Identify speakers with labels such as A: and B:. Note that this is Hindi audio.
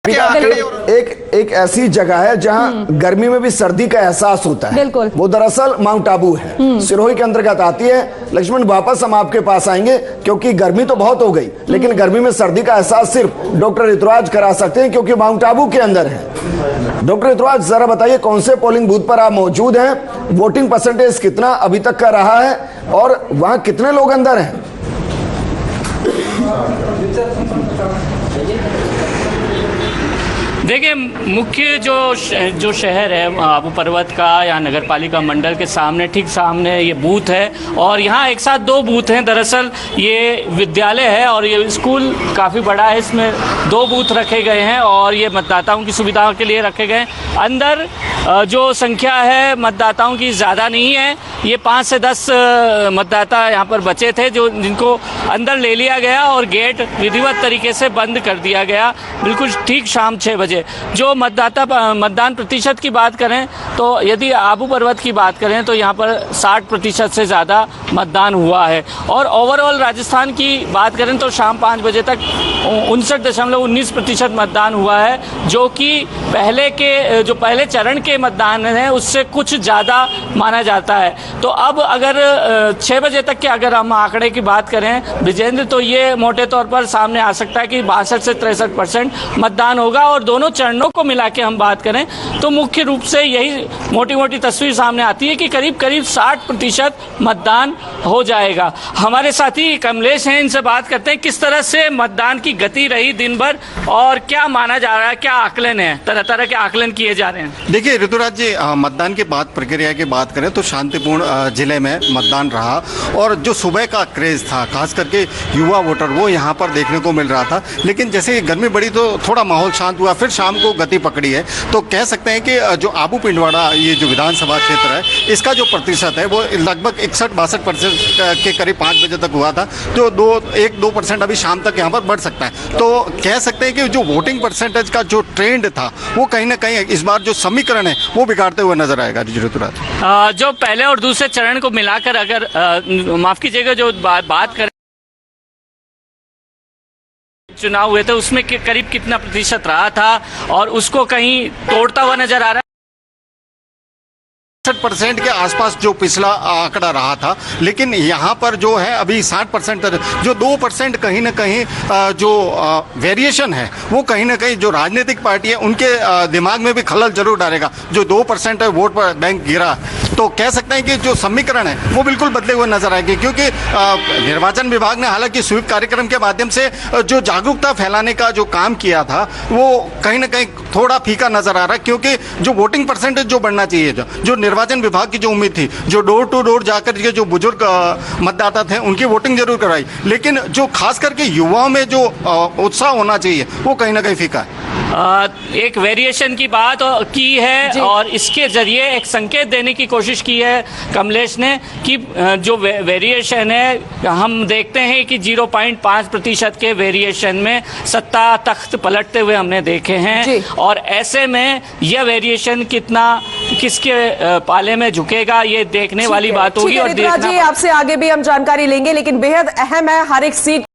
A: एक ऐसी जगह है जहां गर्मी में भी सर्दी का एहसास होता है।
B: बिल्कुल।
A: वो दरअसल माउंट आबू है, सिरोही के अंतर्गत आती है। लक्ष्मण, वापस हम आपके पास आएंगे क्योंकि गर्मी तो बहुत हो गई, लेकिन गर्मी में सर्दी का एहसास सिर्फ डॉक्टर ऋतुराज करा सकते हैं क्योंकि माउंट आबू के अंदर है। डॉक्टर ऋतुराज, जरा बताइए कौन से पोलिंग बूथ पर आप मौजूद हैं, वोटिंग परसेंटेज कितना अभी तक का रहा है और वहां कितने लोग अंदर हैं?
C: देखिए, मुख्य जो शहर है आबू पर्वत का या नगर पालिका मंडल के सामने, ठीक सामने ये बूथ है और यहाँ एक साथ दो बूथ हैं। दरअसल ये विद्यालय है और ये स्कूल काफ़ी बड़ा है, इसमें दो बूथ रखे गए हैं और ये मतदाताओं की सुविधा के लिए रखे गए हैं। अंदर जो संख्या है मतदाताओं की ज़्यादा नहीं है, ये 5 से 10 मतदाता यहाँ पर बचे थे जिनको अंदर ले लिया गया और गेट विधिवत तरीके से बंद कर दिया गया, बिल्कुल ठीक शाम 6 बजे। जो मतदान प्रतिशत की बात करें तो यदि आबू पर्वत की बात करें तो यहाँ पर 60% से ज़्यादा मतदान हुआ है और ओवरऑल राजस्थान की बात करें तो शाम 5 बजे तक 59.19% मतदान हुआ है, जो कि पहले चरण के मतदान है उससे कुछ ज़्यादा माना जाता है। तो अब अगर 6 बजे तक के अगर हम आंकड़े की बात करें विजेंद्र, तो ये मोटे तौर पर सामने आ सकता है कि 62 से 63% मतदान होगा और दोनों चरणों को मिला के हम बात करें तो मुख्य रूप से यही मोटी मोटी तस्वीर सामने आती है कि करीब 60% मतदान हो जाएगा। हमारे साथी कमलेश हैं, इनसे बात करते हैं किस तरह से मतदान की गति रही दिन भर और क्या माना जा रहा है, क्या आकलन है, तरह तरह के आकलन किए जा रहे हैं।
D: देखिए ऋतुराज जी, मतदान की प्रक्रिया की बात करें तो शांतिपूर्ण जिले में मतदान रहा और जो सुबह का क्रेज था खास करके युवा वोटर वो यहाँ पर देखने को मिल रहा था, लेकिन जैसे गर्मी बढ़ी तो थोड़ा माहौल शांत हुआ, फिर शाम को गति पकड़ी है। तो कह सकते हैं कि जो आबू पिंडवाड़ा ये जो विधानसभा क्षेत्र है इसका जो प्रतिशत है वो लगभग 61-62% के करीब 5 बजे तक हुआ था, जो 1-2% अभी शाम तक यहाँ पर बढ़ सकता है। तो कह सकते हैं कि जो वोटिंग परसेंटेज का जो ट्रेंड था वो कहीं ना कहीं इस बार जो समीकरण है वो बिगाड़ते हुए नजर आएगा। ऋतुराज,
C: जो पहले और दूसरे चरण को मिलाकर अगर माफ कीजिएगा जो बात करें चुनाव हुए थे उसमें करीब कितना प्रतिशत रहा था और उसको कहीं तोड़ता हुआ नजर आ रहा है?
D: 60% के आसपास जो पिछला आंकड़ा रहा था, लेकिन यहाँ पर जो है अभी 60% जो 2% कहीं ना कहीं जो वेरिएशन है वो कहीं ना कहीं जो राजनीतिक पार्टी है उनके दिमाग में भी खलल जरूर डालेगा। जो 2% है वोट पर बैंक गिरा, तो कह सकते हैं कि जो समीकरण है वो बिल्कुल बदले हुए नजर आएंगे, क्योंकि निर्वाचन विभाग ने हालांकि स्वीप कार्यक्रम के माध्यम से जो जागरूकता फैलाने का जो काम किया था वो कहीं ना कहीं थोड़ा फीका नजर आ रहा है, क्योंकि जो वोटिंग परसेंटेज जो बढ़ना चाहिए, जो निर्वाचन विभाग की जो उम्मीद थी, जो डोर टू डोर जाकर के जो बुजुर्ग मतदाता थे उनकी वोटिंग जरूर कराई, लेकिन जो खास करके युवाओं में जो उत्साह होना चाहिए वो कहीं ना कहीं फीका है।
C: एक वेरिएशन की बात की है और इसके जरिए एक संकेत देने की कोशिश की है कमलेश ने कि जो वेरिएशन है हम देखते हैं कि 0.5% के वेरिएशन में सत्ता तख्त पलटते हुए हमने देखे हैं और ऐसे में यह वेरिएशन किसके पाले में झुकेगा ये देखने वाली बात होगी। और
B: आपसे आगे भी हम जानकारी लेंगे, लेकिन बेहद अहम है हर एक सीट